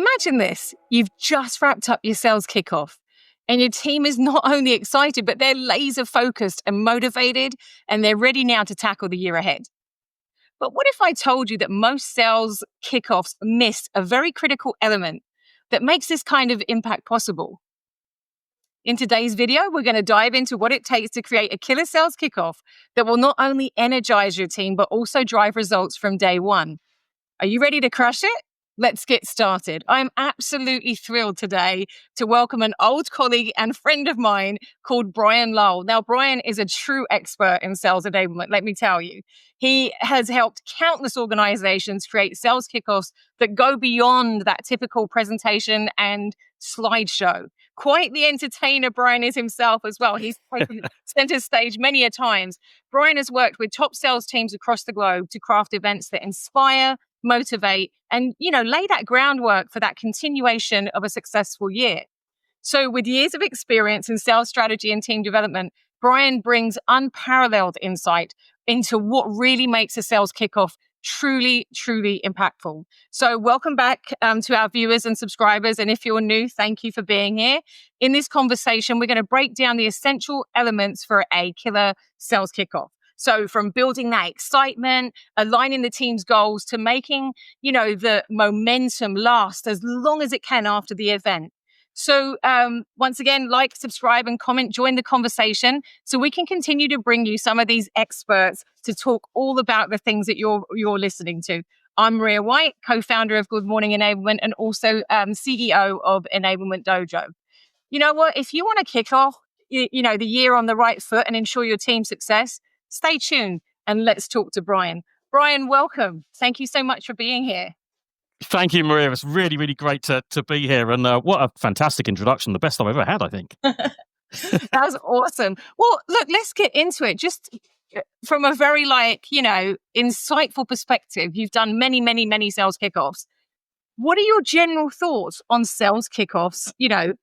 Imagine this. You've just wrapped up your sales kickoff and your team is not only excited, but they're laser focused and motivated, and they're ready now to tackle the year ahead. But what if I told you that most sales kickoffs miss a very critical element that makes this kind of impact possible? In today's video, we're going to dive into what it takes to create a killer sales kickoff that will not only energize your team, but also drive results from day one. Are you ready to crush it? Let's get started. I'm absolutely thrilled today to welcome an old colleague and friend of mine called Brian Lall. Now, Brian is a true expert in sales enablement, let me tell you. He has helped countless organizations create sales kickoffs that go beyond that typical presentation and slideshow. Quite the entertainer Brian is himself as well. He's taken center stage many a times. Brian has worked with top sales teams across the globe to craft events that inspire, motivate, and, lay that groundwork for that continuation of a successful year. So with years of experience in sales strategy and team development, Brian brings unparalleled insight into what really makes a sales kickoff truly, truly impactful. So welcome back to our viewers and subscribers. And if you're new, thank you for being here. In this conversation, we're going to break down the essential elements for a killer sales kickoff. So from building that excitement, aligning the team's goals, to making, the momentum last as long as it can after the event. So once again, like, subscribe, and comment, join the conversation so we can continue to bring you some of these experts to talk all about the things that you're listening to. I'm Maria White, co-founder of Good Morning Enablement and also CEO of Enablement Dojo. You know what? If you want to kick off, the year on the right foot and ensure your team's success, stay tuned and let's talk to Brian. Brian, welcome. Thank you so much for being here. Thank you, Maria. It's really, really great to be here. And what a fantastic introduction. The best I've ever had, I think. That was awesome. Well, look, let's get into it. Just from a very, insightful perspective, you've done many, many, many sales kickoffs. What are your general thoughts on sales kickoffs,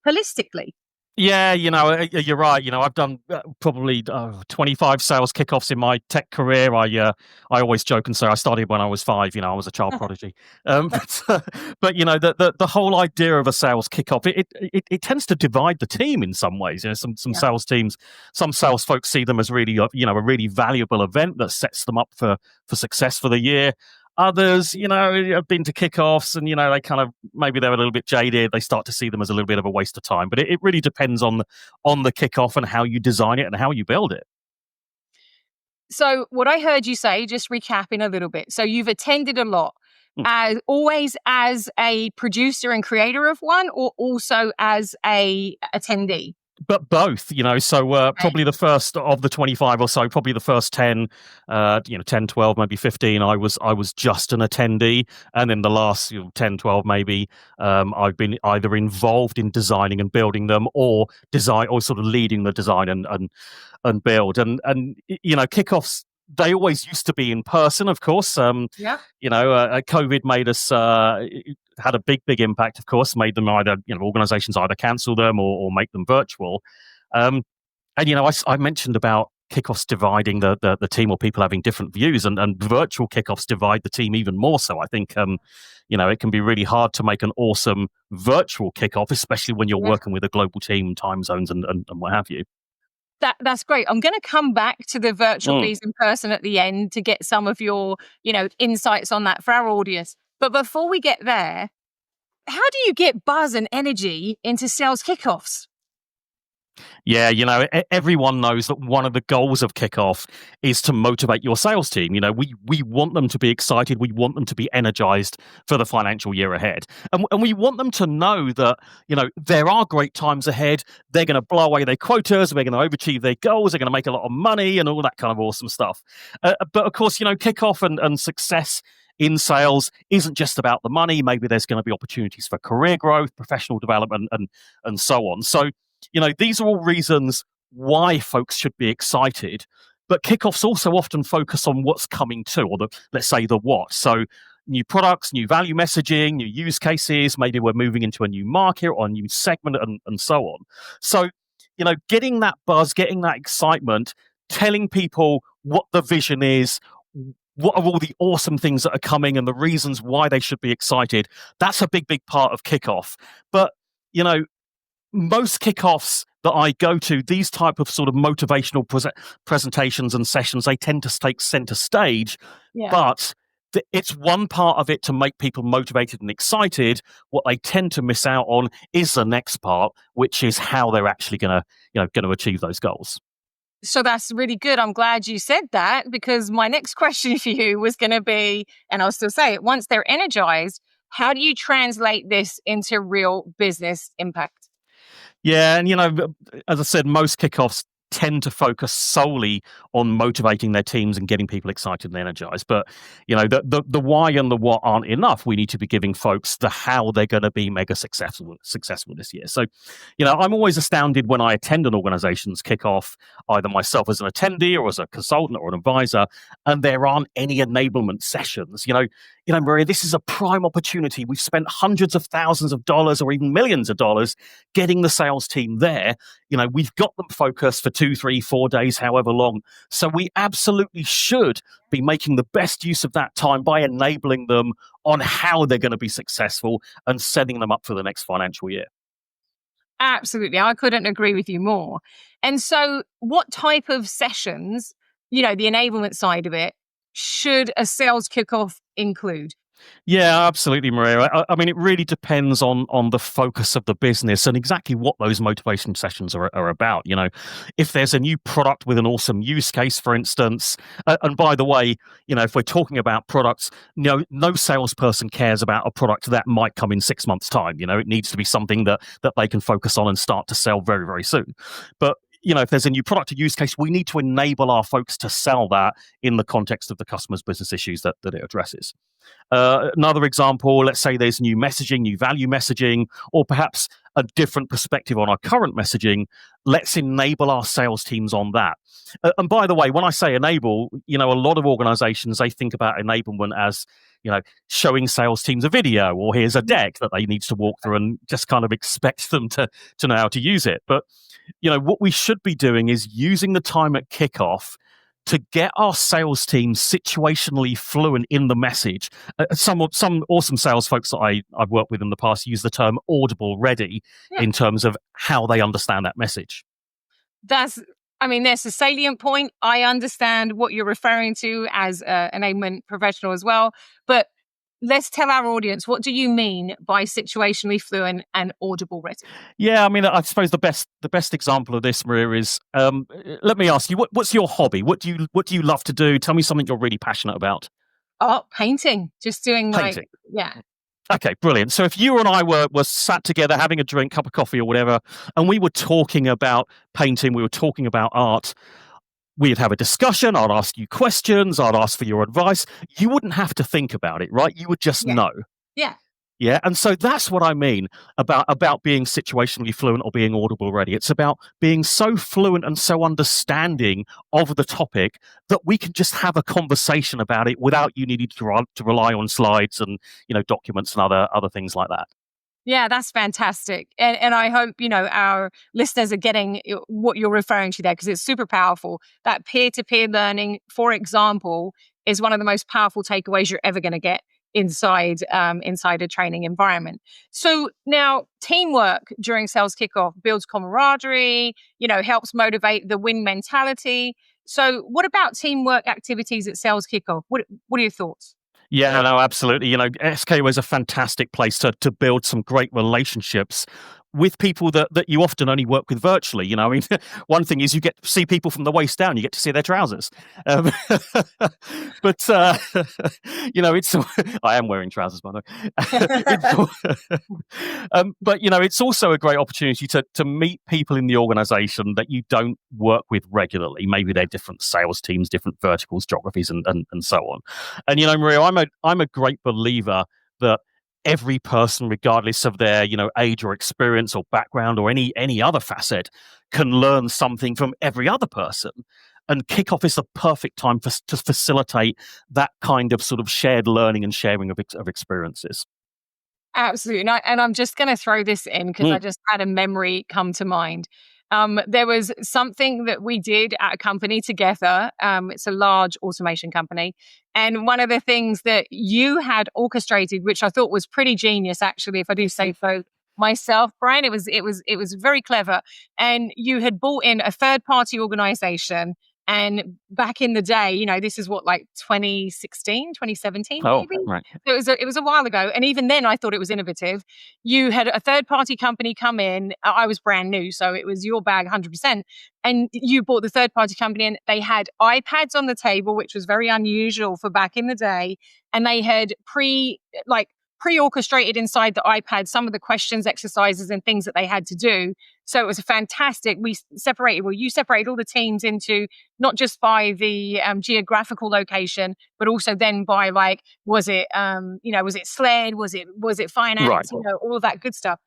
holistically? Yeah, you're right. I've done probably 25 sales kickoffs in my tech career. I always joke and say I started when I was 5. I was a child prodigy. But the whole idea of a sales kickoff, it tends to divide the team in some ways. Some sales teams, some sales folks see them as really a really valuable event that sets them up for success for the year. Others, have been to kickoffs and, they kind of, maybe they're a little bit jaded. They start to see them as a little bit of a waste of time. But it really depends on the kickoff and how you design it and how you build it. So what I heard you say, just recapping a little bit. So you've attended a lot, always as a producer and creator of one, or also as a attendee? But both, so probably the first of the 25 or so, probably the first 10, 10, 12, maybe 15, I was just an attendee. And then the last 10, 12, maybe, I've been either involved in designing and building them or sort of leading the design and build. And kickoffs, they always used to be in person, of course. COVID made us, had a big impact, of course, made them either, organizations either cancel them or make them virtual. I mentioned about kickoffs dividing the team, or people having different views, and virtual kickoffs divide the team even more so. I think, it can be really hard to make an awesome virtual kickoff, especially when you're working with a global team, time zones and what have you. That's great. I'm going to come back to the virtual piece in person at the end to get some of your, insights on that for our audience. But before we get there, how do you get buzz and energy into sales kickoffs? Yeah, everyone knows that one of the goals of Kickoff is to motivate your sales team. We want them to be excited. We want them to be energized for the financial year ahead. And we want them to know that, there are great times ahead. They're going to blow away their quotas. They're going to overachieve their goals. They're going to make a lot of money and all that kind of awesome stuff. But of course, Kickoff and success in sales isn't just about the money. Maybe there's going to be opportunities for career growth, professional development, and so on. So, these are all reasons why folks should be excited, but kickoffs also often focus on what's coming to, or let's say the what. So new products, new value messaging, new use cases, maybe we're moving into a new market or a new segment and so on. So, getting that buzz, getting that excitement, telling people what the vision is, what are all the awesome things that are coming and the reasons why they should be excited. That's a big, big part of kickoff. But, most kickoffs that I go to, these type of sort of motivational presentations and sessions, they tend to take center stage. Yeah. But it's one part of it to make people motivated and excited. What they tend to miss out on is the next part, which is how they're actually going to achieve those goals. So that's really good. I'm glad you said that, because my next question for you was going to be, and I'll still say it, once they're energized, how do you translate this into real business impact? Yeah, and as I said, most kickoffs tend to focus solely on motivating their teams and getting people excited and energized. But the why and the what aren't enough. We need to be giving folks the how they're going to be mega successful this year. So, I'm always astounded when I attend an organization's kickoff, either myself as an attendee or as a consultant or an advisor, and there aren't any enablement sessions. Maria, this is a prime opportunity. We've spent hundreds of thousands of dollars or even millions of dollars getting the sales team there. We've got them focused for 2, 3, 4 days, however long. So we absolutely should be making the best use of that time by enabling them on how they're going to be successful and setting them up for the next financial year. Absolutely. I couldn't agree with you more. And so what type of sessions, the enablement side of it, should a sales kickoff include? Yeah, absolutely, Maria. I mean, it really depends on the focus of the business and exactly what those motivation sessions are about. If there's a new product with an awesome use case, for instance, and by the way, if we're talking about products, no salesperson cares about a product that might come in 6 months' time. It needs to be something that they can focus on and start to sell very, very soon. But if there's a new product or use case, we need to enable our folks to sell that in the context of the customer's business issues that it addresses. Another example, let's say there's new messaging, new value messaging, or perhaps a different perspective on our current messaging. Let's enable our sales teams on that. And by the way, when I say enable, a lot of organizations, they think about enablement as, showing sales teams a video, or here's a deck that they need to walk through and just kind of expect them to know how to use it. But, what we should be doing is using the time at kickoff to get our sales team situationally fluent in the message. Some awesome sales folks that I've worked with in the past use the term audible ready in terms of how they understand that message. There's a salient point. I understand what you're referring to as an enablement professional as well. But let's tell our audience, what do you mean by situationally fluent and audible ready? Yeah, I suppose the best example of this, Maria, is let me ask you, what's your hobby? What do you love to do? Tell me something you're really passionate about. Oh, painting. Just doing painting. Yeah. Okay, brilliant. So if you and I were sat together having a drink, cup of coffee or whatever, and we were talking about painting, we were talking about art, we'd have a discussion. I'd ask you questions. I'd ask for your advice. You wouldn't have to think about it, right? You would just know. Yeah. Yeah. And so that's what I mean about being situationally fluent or being audible ready. It's about being so fluent and so understanding of the topic that we can just have a conversation about it without you needing to rely on slides and, documents and other things like that. Yeah, that's fantastic. And I hope, our listeners are getting what you're referring to there, because it's super powerful. That peer-to-peer learning, for example, is one of the most powerful takeaways you're ever going to get inside a training environment. So now teamwork during sales kickoff builds camaraderie, helps motivate the win mentality. So what about teamwork activities at sales kickoff? What are your thoughts? Yeah, no, absolutely. SKO is a fantastic place to build some great relationships with people that you often only work with virtually. One thing is you get to see people from the waist down, you get to see their trousers. But, it's, I am wearing trousers, by the way. But, it's also a great opportunity to meet people in the organization that you don't work with regularly. Maybe they're different sales teams, different verticals, geographies, and so on. And, Maria, I'm a great believer that every person, regardless of their, age or experience or background or any other facet, can learn something from every other person. And kickoff is the perfect time to facilitate that kind of sort of shared learning and sharing of experiences. Absolutely. And I'm just going to throw this in because I just had a memory come to mind. there was something that we did at a company together. It's a large automation company. And one of the things that you had orchestrated, which I thought was pretty genius, actually, if I do say so myself, Brian, it was very clever. And you had brought in a third party organization. And back in the day, this is what, like 2016, 2017, maybe? Right. It was a while ago. And even then I thought it was innovative. You had a third party company come in. I was brand new, so it was your bag 100%. And you bought the third party company and they had iPads on the table, which was very unusual for back in the day. And they had pre-orchestrated inside the iPad some of the questions, exercises, and things that they had to do. So it was fantastic. You separated all the teams into not just by the geographical location, but also then by was it SLED, was it finance, Right. All of that good stuff.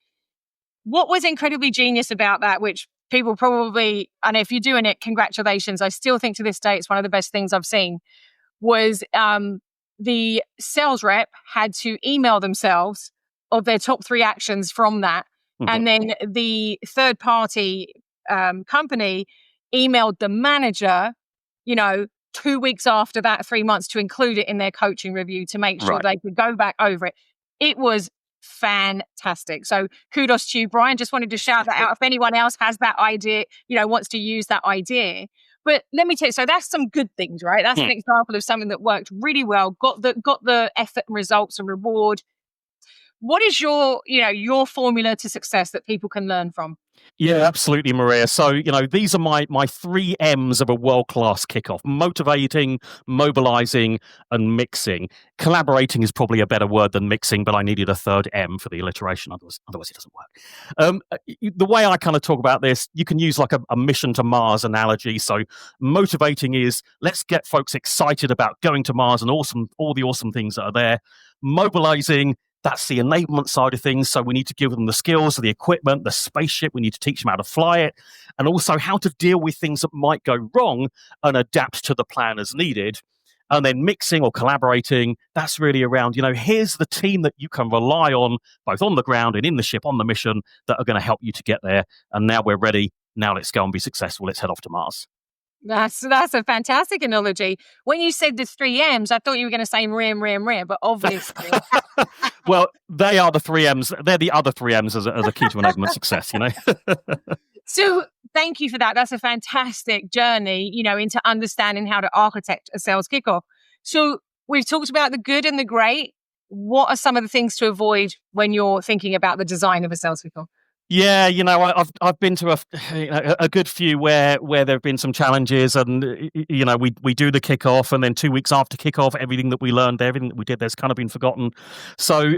What was incredibly genius about that, which people probably, and if you're doing it, congratulations. I still think to this day it's one of the best things I've seen, was the sales rep had to email themselves of their top 3 actions from that. Mm-hmm. And then the third party company emailed the manager, 2 weeks after that, 3 months, to include it in their coaching review to make sure they could go back over it. It was fantastic. So kudos to you, Brian. Just wanted to shout that out. If anyone else has that idea, wants to use that idea. But let me tell you, so that's some good things, right? That's an example of something that worked really well, got the effort and results and reward. What is your formula to success that people can learn from? Yeah, absolutely, Maria. So, these are my 3 M's of a world-class kickoff: motivating, mobilizing, and mixing. Collaborating is probably a better word than mixing, but I needed a third M for the alliteration. Otherwise it doesn't work. The way I kind of talk about this, you can use like a mission to Mars analogy. So motivating is, let's get folks excited about going to Mars and all the awesome things that are there. Mobilizing, that's the enablement side of things. So we need to give them the skills, the equipment, the spaceship. We need to teach them how to fly it, and also how to deal with things that might go wrong and adapt to the plan as needed. And then mixing or collaborating, that's really around, here's the team that you can rely on, both on the ground and in the ship, on the mission, that are going to help you to get there. And now we're ready. Now let's go and be successful. Let's head off to Mars. That's a fantastic analogy. When you said the 3 M's, I thought you were going to say Maria, but obviously. Well, they are the 3 M's. They're the other 3 M's as a key to enablement success, So thank you for that. That's a fantastic journey, into understanding how to architect a sales kickoff. So we've talked about the good and the great. What are some of the things to avoid when you're thinking about the design of a sales kickoff? Yeah, I've been to a good few where there have been some challenges, and we do the kickoff, and then 2 weeks after kickoff, everything that we learned, everything that we did, there's kind of been forgotten. So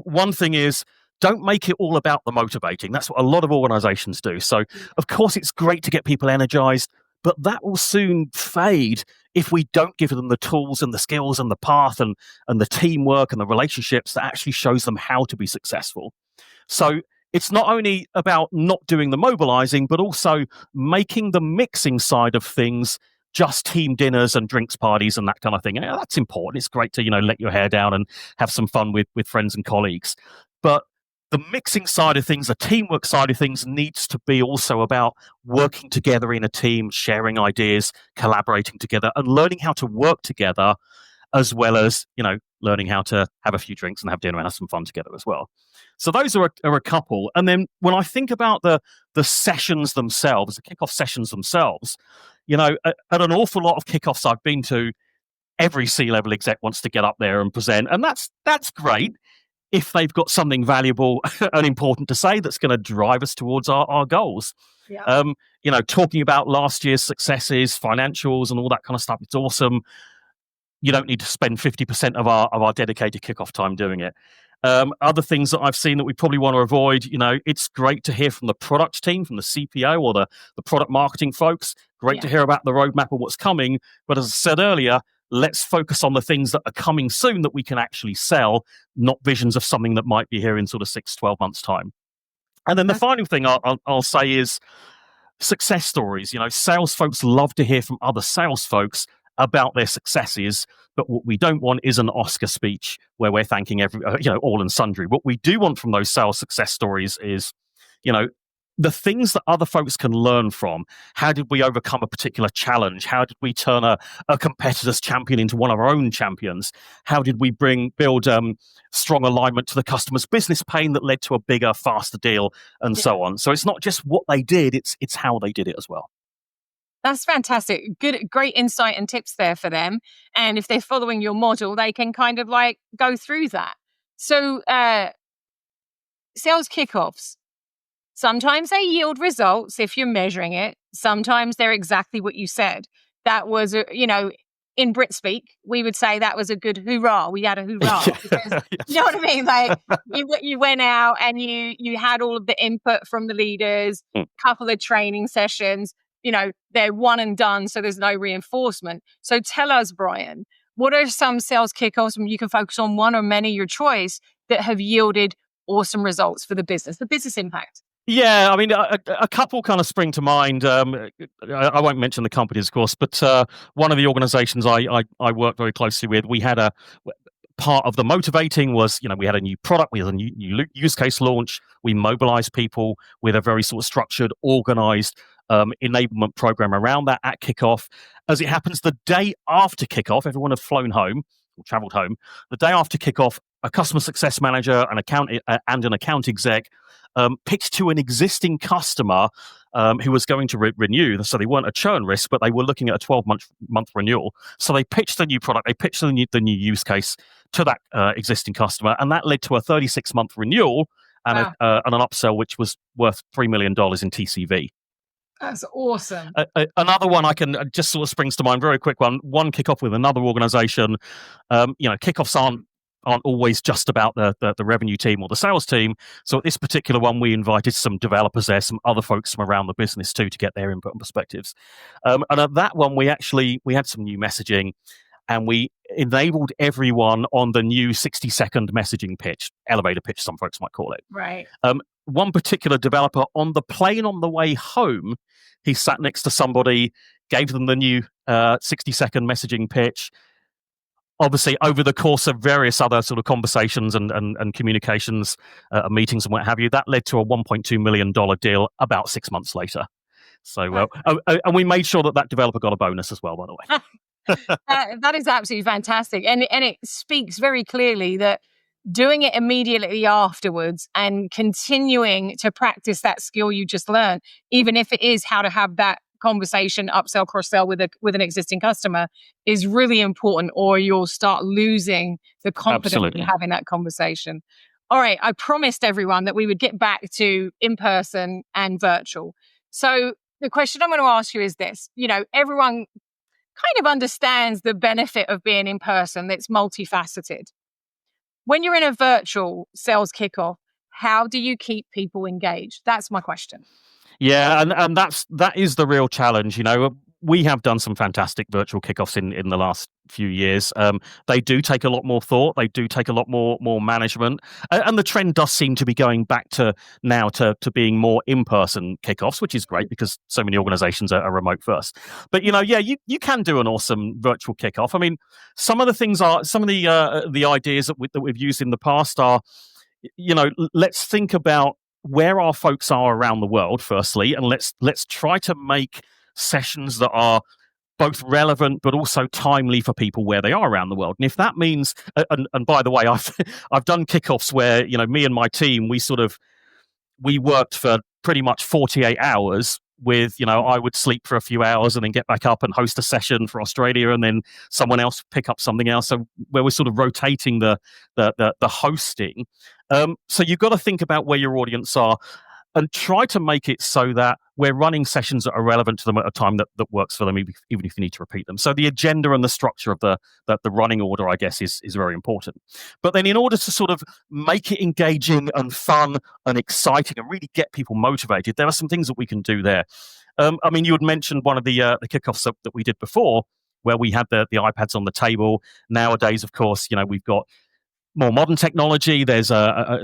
one thing is, don't make it all about the motivating. That's what a lot of organizations do. So of course it's great to get people energized, but that will soon fade if we don't give them the tools and the skills and the path and the teamwork and the relationships that actually shows them how to be successful. So it's not only about not doing the mobilizing, but also making the mixing side of things just team dinners and drinks parties and that kind of thing. And that's important. It's great to, let your hair down and have some fun with friends and colleagues. But the mixing side of things, the teamwork side of things, needs to be also about working together in a team, sharing ideas, collaborating together, and learning how to work together, as well as, learning how to have a few drinks and have dinner and have some fun together as well. So those are a couple. And then when I think about the sessions themselves, the kickoff sessions themselves, at an awful lot of kickoffs I've been to, every C-level exec wants to get up there and present. And that's great if they've got something valuable and important to say that's going to drive us towards our goals. Yeah. Talking about last year's successes, financials, and all that kind of stuff, it's awesome. You don't need to spend 50% of our dedicated kickoff time doing it. Other things that I've seen that we probably want to avoid, it's great to hear from the product team, from the CPO or the product marketing folks. Great to hear about the roadmap of what's coming. But as I said earlier, let's focus on the things that are coming soon that we can actually sell, not visions of something that might be here in sort of 6-12 months' time. And then the final thing I'll say is success stories. Sales folks love to hear from other sales folks about their successes, but what we don't want is an Oscar speech where we're thanking all and sundry. What we do want from those sales success stories is, the things that other folks can learn from. How did we overcome a particular challenge? How did we turn a competitor's champion into one of our own champions? How did we build strong alignment to the customer's business pain that led to a bigger, faster deal, and so on? So it's not just what they did, it's how they did it as well. That's fantastic. Great insight and tips there for them. And if they're following your model, they can kind of like go through that. So sales kickoffs, sometimes they yield results if you're measuring it. Sometimes they're exactly what you said. That was, in Brit speak, we would say that was a good hoorah. We had a hoorah. Because, you know what I mean? Like you went out and you had all of the input from the leaders, couple of training sessions. They're one and done, so there's no reinforcement. So tell us, Brian, what are some sales kickoffs, and you can focus on one or many, your choice, that have yielded awesome results for the business impact? Yeah, I mean, a couple kind of spring to mind. I won't mention the companies, of course, but one of the organizations I work very closely with, we had part of the motivating was, we had a new product, we had a new use case launch. We mobilized people with a very sort of structured, organized enablement program around that at kickoff. As it happens, the day after kickoff, everyone had flown home or traveled home. The day after kickoff, a customer success manager, an account exec pitched to an existing customer who was going to renew. So they weren't a churn risk, but they were looking at a 12-month renewal. So they pitched the new product, they pitched the new use case to that existing customer, and that led to a 36-month renewal and an upsell, which was worth $3 million in TCV. That's awesome. Another one I can just sort of springs to mind, very quick one kickoff with another organization. Kickoffs aren't always just about the revenue team or the sales team. So at this particular one, we invited some developers there, some other folks from around the business too, to get their input and perspectives. And at that one, we had some new messaging, and we enabled everyone on the new 60-second messaging pitch, elevator pitch, some folks might call it. Right. One particular developer, on the plane on the way home, he sat next to somebody, gave them the new 60-second messaging pitch. Obviously, over the course of various other sort of conversations and communications, meetings and what have you, that led to a $1.2 million deal about 6 months later. So, and we made sure that developer got a bonus as well, by the way. That is absolutely fantastic. And it speaks very clearly that doing it immediately afterwards and continuing to practice that skill you just learned, even if it is how to have that conversation, upsell, cross-sell with an existing customer, is really important, or you'll start losing the confidence in having that conversation. All right, I promised everyone that we would get back to in-person and virtual. So the question I'm going to ask you is this. Everyone kind of understands the benefit of being in person. That's multifaceted. When you're in a virtual sales kickoff, how do you keep people engaged? That's my question. Yeah, and that is the real challenge. We have done some fantastic virtual kickoffs in the last few years. They do take a lot more thought. They do take a lot more management. And the trend does seem to be going back to being more in-person kickoffs, which is great because so many organizations are remote first. But, you can do an awesome virtual kickoff. I mean, some of the ideas that we've used in the past are, let's think about where our folks are around the world, firstly, and let's try to make sessions that are both relevant but also timely for people where they are around the world. And if that means, and by the way, I've done kickoffs where me and my team we worked for pretty much 48 hours. With I would sleep for a few hours and then get back up and host a session for Australia, and then someone else pick up something else. So where we're sort of rotating the hosting. So you've got to think about where your audience are and try to make it so that we're running sessions that are relevant to them at a time that works for them, even if you need to repeat them. So the agenda and the structure of the running order, I guess, is very important. But then in order to sort of make it engaging and fun and exciting and really get people motivated, there are some things that we can do there. I mean, you had mentioned one of the kickoffs that we did before, where we had the iPads on the table. Nowadays, of course, we've got more modern technology. There's a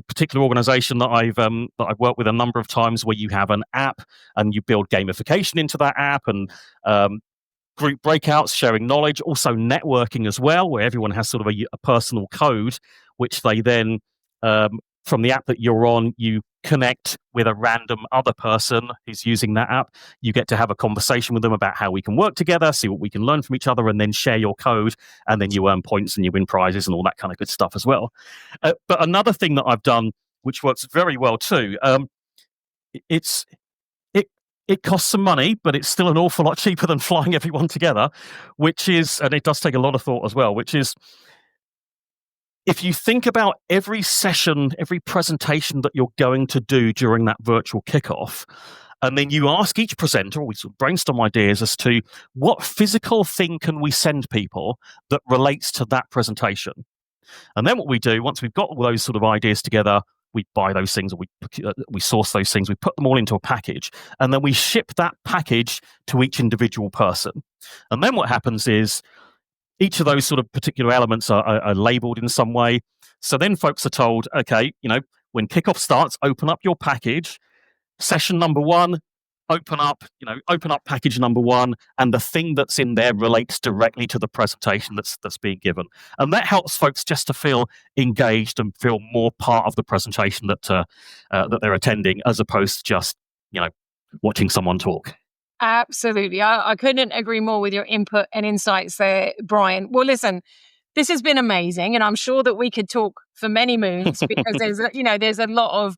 particular organization that I've worked with a number of times, where you have an app and you build gamification into that app, and group breakouts, sharing knowledge, also networking as well, where everyone has sort of a personal code, which they then from the app that you're on, you connect with a random other person who's using that app. You get to have a conversation with them about how we can work together, see what we can learn from each other, and then share your code. And then you earn points and you win prizes and all that kind of good stuff as well. But another thing that I've done, which works very well too, it costs some money, but it's still an awful lot cheaper than flying everyone together, which is, and it does take a lot of thought as well, which is, if you think about every session, every presentation that you're going to do during that virtual kickoff, and then you ask each presenter, or we sort of brainstorm ideas as to what physical thing can we send people that relates to that presentation. And then what we do, once we've got all those sort of ideas together, we buy those things, or we source those things, we put them all into a package, and then we ship that package to each individual person. And then what happens is each of those sort of particular elements are labeled in some way. So then folks are told, okay, when kickoff starts, open up your package. Session number 1, open up package number 1, and the thing that's in there relates directly to the presentation that's being given. And that helps folks just to feel engaged and feel more part of the presentation that they're attending, as opposed to just, watching someone talk. Absolutely. I couldn't agree more with your input and insights there, Brian. Well, listen, this has been amazing, and I'm sure that we could talk for many moons because there's a lot of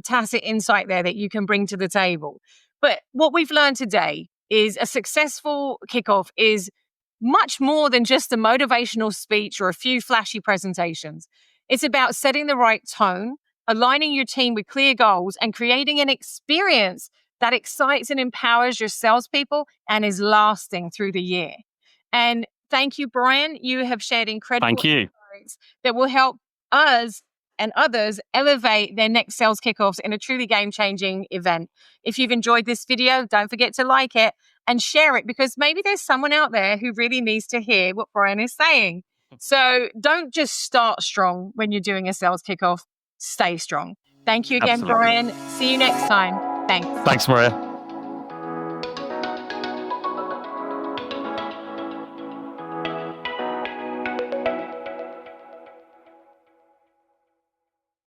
tacit insight there that you can bring to the table. But what we've learned today is a successful kickoff is much more than just a motivational speech or a few flashy presentations. It's about setting the right tone, aligning your team with clear goals, and creating an experience that excites and empowers your salespeople and is lasting through the year. And thank you, Brian. You have shared incredible insights that will help us and others elevate their next sales kickoffs in a truly game-changing event. If you've enjoyed this video, don't forget to like it and share it, because maybe there's someone out there who really needs to hear what Brian is saying. So don't just start strong when you're doing a sales kickoff. Stay strong. Thank you again, Brian. See you next time. Thanks. Thanks, Maria.